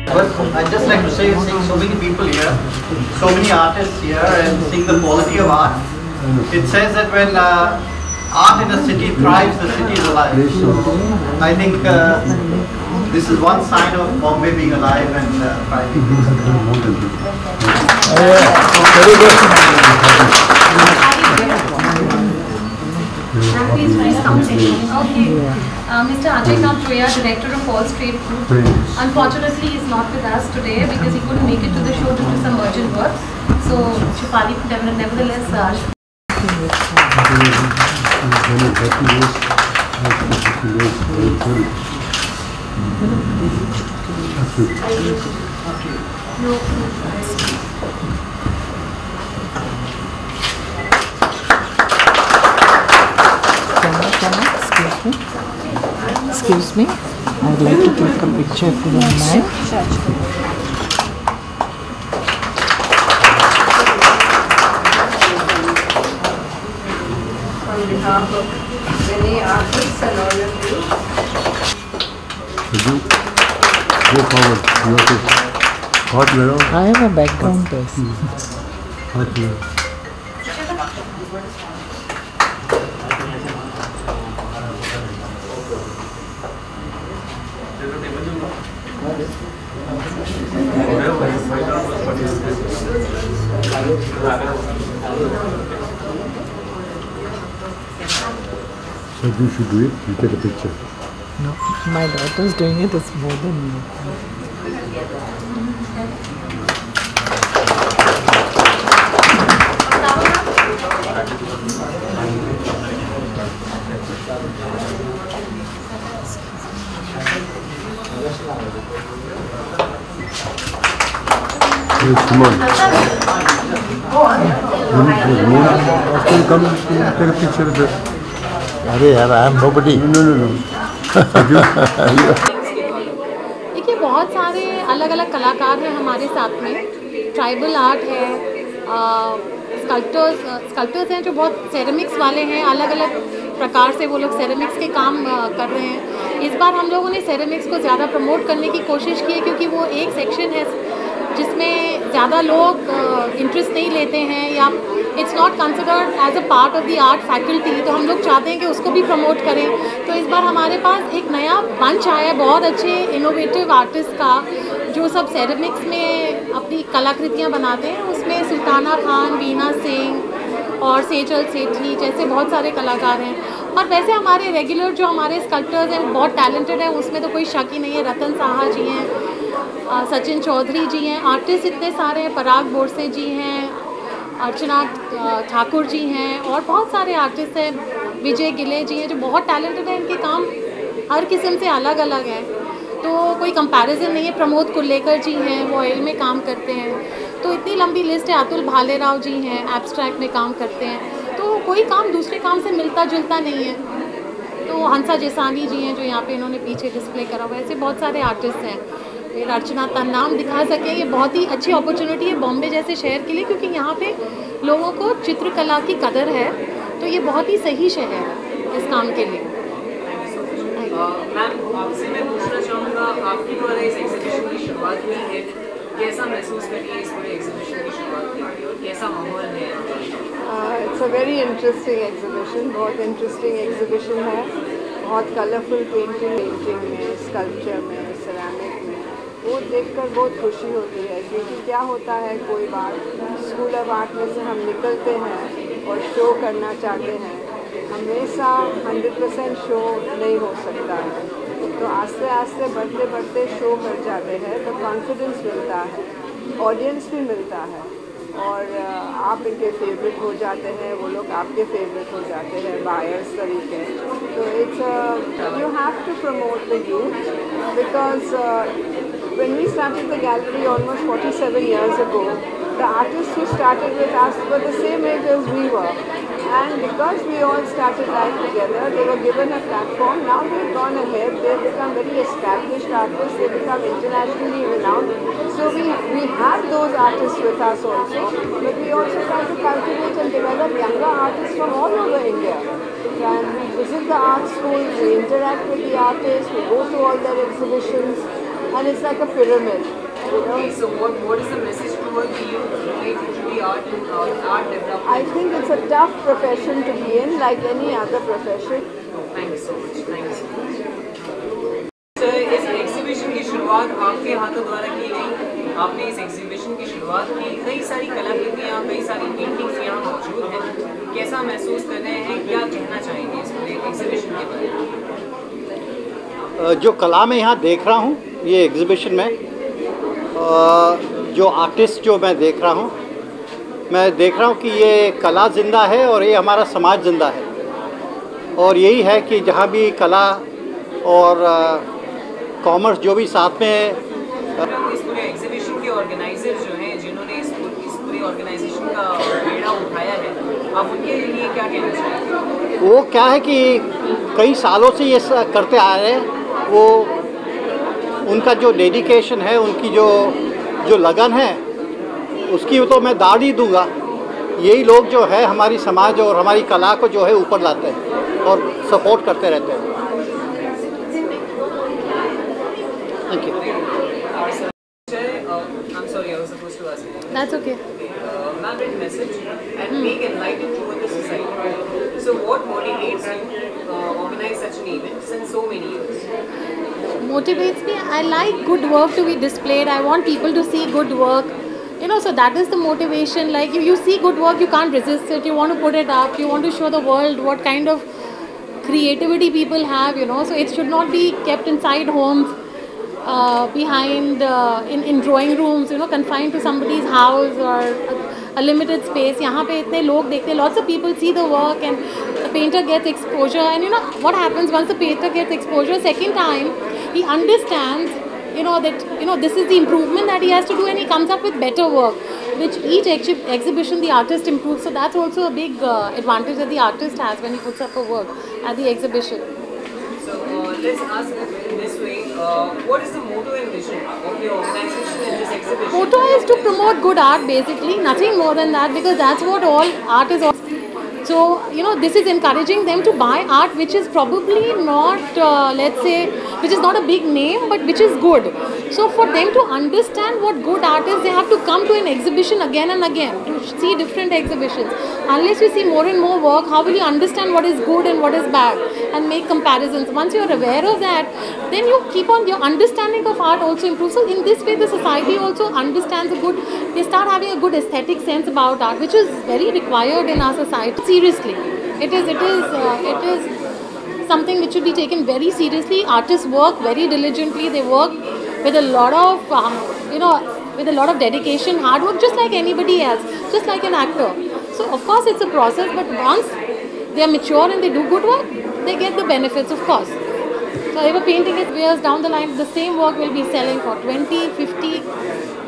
But I'd just like to say, seeing so many people here, so many artists here, and seeing the quality of art, it says that when art in a city thrives, the city is alive. I think this is one sign of Bombay being alive and thriving. Very Okay. Mr. Ajay Kamtroya, Director of Wall Street Group, unfortunately is not with us today because he couldn't make it to the show due to some urgent work. So, Shefali nevertheless Excuse me, I'd like to take a picture if you don't mind. on behalf of many artists and all of you. Go forward. You have to hot around. I am a background person. Hot around. So you should do it, you take a picture. No, my daughter's doing it, it's more than me. Yes, come on. Come take a picture of it. अरे यार, I am nobody. No. देखिए, बहुत सारे अलग अलग कलाकार हैं हमारे साथ में। ट्राइबल आर्ट है, स्कल्पटर्स हैं जो बहुत सेरेमिक्स वाले हैं, अलग अलग प्रकार से वो लोग सेरेमिक्स के काम कर रहे हैं। इस बार हम लोगों ने सेरेमिक्स को ज़्यादा प्रमोट करने की कोशिश की है, क्योंकि वो एक सेक्शन है जिसमें ज़्यादा लोग इंटरेस्ट नहीं लेते हैं, या it's not considered as a part of the art faculty. तो हम लोग चाहते हैं कि उसको भी प्रमोट करें। तो इस बार हमारे पास एक नया मंच आया है बहुत अच्छे इनोवेटिव आर्टिस्ट का, जो सब सेरेमिक्स में अपनी कलाकृतियाँ बनाते हैं। उसमें सुल्ताना खान, वीना सिंह और सेजल सेठी जैसे बहुत सारे कलाकार हैं। और वैसे हमारे रेगुलर जो हमारे स्कल्पटर्स हैं वो बहुत टैलेंटेड हैं, उसमें तो कोई शक ही नहीं है। रतन साहा जी हैं, सचिन चौधरी जी हैं, आर्टिस्ट इतने सारे हैं, पराग बोरसे जी हैं, अर्चना ठाकुर जी हैं, और बहुत सारे आर्टिस्ट हैं, विजय गिले जी हैं, जो बहुत टैलेंटेड हैं। इनके काम हर किस्म से अलग अलग हैं, तो कोई कंपैरिजन नहीं है। प्रमोद कुल्लेकर जी हैं, वो ऑयल में काम करते हैं। तो इतनी लंबी लिस्ट है। अतुल भालेराव जी हैं, एब्स्ट्रैक्ट में काम करते हैं। तो कोई काम दूसरे काम से मिलता जुलता नहीं है। तो हंसा जेसानी जी हैं, जो यहाँ पे इन्होंने पीछे डिस्प्ले करा हुआ है। ऐसे बहुत सारे आर्टिस्ट हैं। फिर अर्चना तन्नाम दिखा सकें, ये बहुत ही अच्छी अपॉर्चुनिटी है बॉम्बे जैसे शहर के लिए, क्योंकि यहाँ पे लोगों को चित्रकला की कदर है। तो ये बहुत ही सही शहर है इस काम के लिए। मैम, आपसे मैं पूछना चाहूँगा, आपकी द्वारा इस एग्जीबिशन की शुरुआत हुई है, कैसा महसूस करिए इस पूरे एग्जीबिशन की शुरुआत करके, और कैसा माहौल है? It's a very interesting exhibition, बहुत इंटरेस्टिंग एग्जीबिशन है। बहुत कलरफुल पेंटिंग में, स्कल्पचर में, सेरामिक में, वो देखकर बहुत खुशी होती है। क्योंकि क्या होता है, कोई बात स्कूल ऑफ आर्ट में से हम निकलते हैं और शो करना चाहते हैं, हमेशा 100% शो नहीं हो सकता है। तो आस्ते आस्ते बढ़ते बढ़ते शो कर जाते हैं, तो कॉन्फिडेंस मिलता है, ऑडियंस भी मिलता है, और आप इनके फेवरेट हो जाते हैं, वो लोग आपके फेवरेट हो जाते हैं बायर्स तरीके। तो it's you have to promote the youth, because when we started the gallery almost 47 years ago, the artists who started with us were the same age as we were. And because we all started life together, they were given a platform. Now they've gone ahead, they've become very established artists, they've become internationally renowned. So we have those artists with us also, but we also try to cultivate and develop younger artists from all over India. And we visit the art schools, we interact with the artists, we go to all their exhibitions, and it's like a pyramid. Okay, so what is the message towards the youth related to the art development? I think it's a tough profession to be in, like any other profession. Thank you so much. Thank you so much. So इस exhibition की शुरुआत आपके हाथों द्वारा की गई। आपने इस एग्जीबिशन की शुरुआत की, कई सारी कलाकृतियाँ, कई सारी पेंटिंग्स यहाँ मौजूद हैं। कैसा महसूस कर रहे हैं, क्या कहना चाहेंगे इस पूरे एग्जीबिशन के बारे में? जो कला मैं यहाँ देख रहा हूँ ये एग्जीबिशन में, जो आर्टिस्ट जो मैं देख रहा हूँ, मैं देख रहा हूँ कि ये कला ज़िंदा है और ये हमारा समाज ज़िंदा है। और यही है कि जहाँ भी कला और कॉमर्स जो भी साथ में इस पूरे एग्जीबिशन के ऑर्गेनाइजर जो हैं, जिन्होंने इस पूरे ऑर्गेनाइजेशन का बेड़ा उठाया है, आप उनके लिए क्या कहना चाहेंगे? वो क्या है कि कई सालों से ये करते आ रहे हैं। वो उनका जो डेडिकेशन है, उनकी जो लगन है, उसकी तो मैं दाद ही दूंगा। यही लोग जो है हमारी समाज और हमारी कला को जो है ऊपर लाते हैं और सपोर्ट करते रहते हैं। Thank you. I'm sorry, I was supposed to ask you. That's okay. Ma'am, read message and being enlightened toward the society. So what motivates you to organize such an event since so many years? Motivates me, I like good work to be displayed. I want people to see good work, you know, so that is the motivation. Like if you see good work, you can't resist it, you want to put it up, you want to show the world what kind of creativity people have, you know, so it should not be kept inside homes. behind in drawing rooms, confined to somebody's house or a limited space. यहाँ पे इतने लोग देखते हैं, lots of people see the work and the painter gets exposure. And what happens once the painter gets exposure, second time he understands that this is the improvement that he has to do, and he comes up with better work, which each exhibition the artist improves. So that's also a big advantage that the artist has when he puts up a work at the exhibition. So let's ask in this way, what is the motto and vision of your organization in this exhibition? Motto is to promote good art, basically, nothing more than that, because that's what all art is. So, this is encouraging them to buy art which is probably not, let's say, which is not a big name, but which is good. So, for them to understand what good art is, they have to come to an exhibition again and again, to see different exhibitions. Unless you see more and more work, how will you understand what is good and what is bad and make comparisons? Once you are aware of that, then you keep on, your understanding of art also improves. So, in this way, the society also understands they start having a good aesthetic sense about art, which is very required in our society. Seriously, it is something which should be taken very seriously. Artists work very diligently. They work with a lot of with a lot of dedication, hard work, just like anybody else, just like an actor. So of course it's a process, but once they are mature and they do good work, they get the benefits, of course. So if a painting is years down the line, the same work will be selling for 20, 50,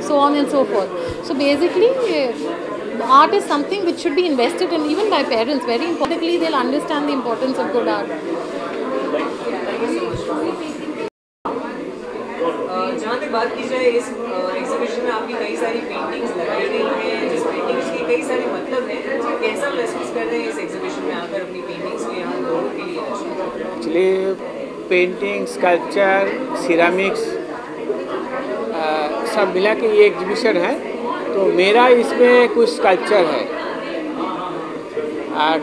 so on and so forth. So basically, art is something which should be invested in, even by parents. Very importantly, they'll understand the importance of good art. जहाँ तक बात की जाए इस exhibition में आपकी कई सारी पेंटिंग्स लगाई गई हैं, जिस पेंटिंग्स के कई सारे मतलब हैं, कैसा महसूस कर रहे हैं इस एग्जीबिशन में आकर अपनी पेंटिंग्स को यहाँ लोगों के लिए? एक्चुअली पेंटिंग, स्कल्पचर, सिरामिक्स सब मिला के ये एग्जीबिशन है। तो मेरा इसमें कुछ स्कल्पचर है।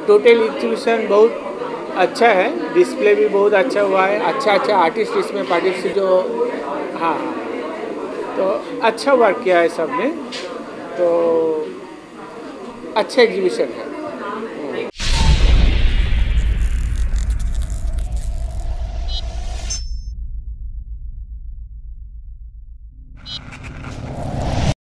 टोटल एग्जीबिशन बहुत अच्छा है, डिस्प्ले भी बहुत अच्छा हुआ है, अच्छा आर्टिस्ट इसमें पार्टिसिपेट जो हाँ तो अच्छा वर्क किया है सब ने, तो अच्छा एग्जीबिशन है।